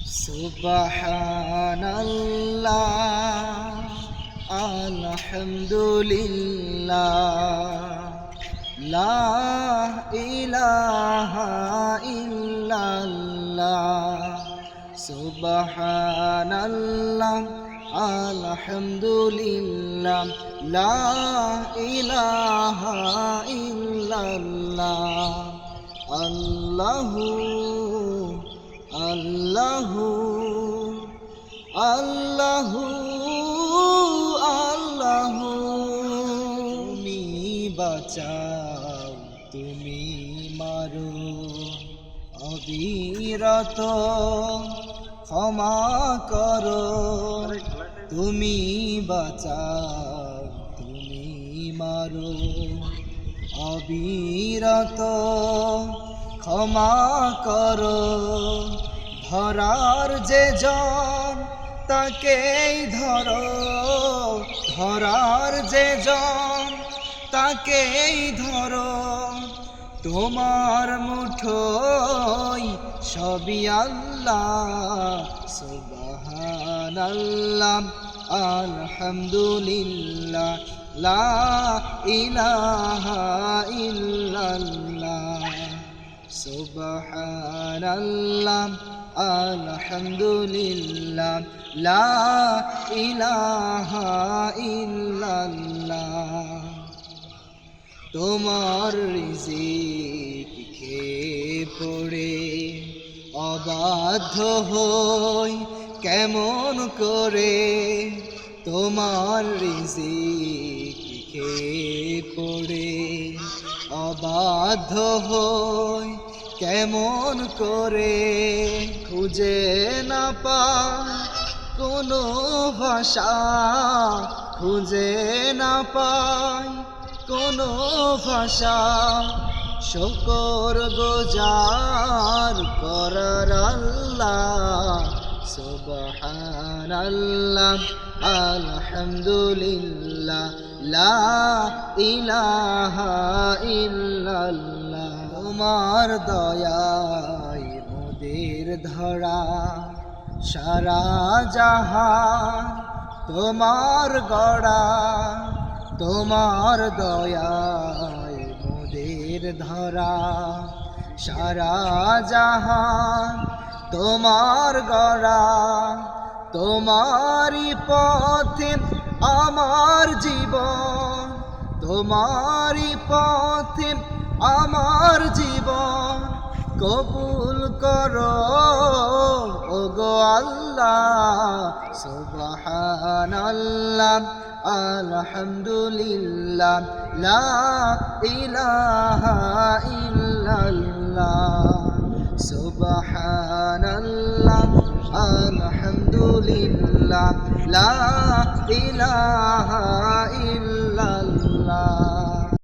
সুবহানাল্লাহ আলহামদুলিল্লাহ লা ইলাহা ইল্লাল্লাহ সুবহানাল্লাহ আলহামদুলিল্লাহ লা ইলাহা ইল্লাল্লাহ আল্লাহু আল্লাহু আল্লাহু আল্লাহু তুমি বাঁচাও তুমি মারো অবিরত ক্ষমা করো তুমি বাঁচাও তুমি মারো অবিরত ক্ষমা করো ধরার যে জন তাকেই ধরো ধরার যে জন তাকেই ধরো তোমার মুঠোয় সবই আল্লাহ সুবহানাল্লাহ আলহামদুলিল্লাহ লা ইলাহা ইল্লাল্লাহ সুবহানাল্লাহ আলহামদুলিল্লাহ লা ইলাহা ইল্লাল্লাহ তোমার রিজিক খেয়ে পড়ে অবাধ্য হই কেমন করে তোমার রিজিক খেয়ে পড়ে অবাধ্য হই কেমন করে খুঁজে না পাই কোনো ভাষা খুঁজে না পাই কোনো ভাষা শুকর গুজার করার আল্লাহ সুবহানাল্লাহ আলহামদুলিল্লাহ লা ইলাহা ইল্লাল্লাহ তোমার দয়ায় মোদের ধরা সারা জাহান তোমার গড়া তোমার দয়ায় মোদের ধরা সারা জাহান তোমার গড়া তোমারই পথে আমার জীবন তোমারই পথে আমার জীবন কবুল করো ওগো আল্লাহ সুবহানাল্লাহ আলহামদুলিল্লাহ লা ইলাহা ইল্লাল্লাহ সুবহানাল্লাহ আলহামদুলিল্লাহ লা ইলাহা ইল্লাল্লাহ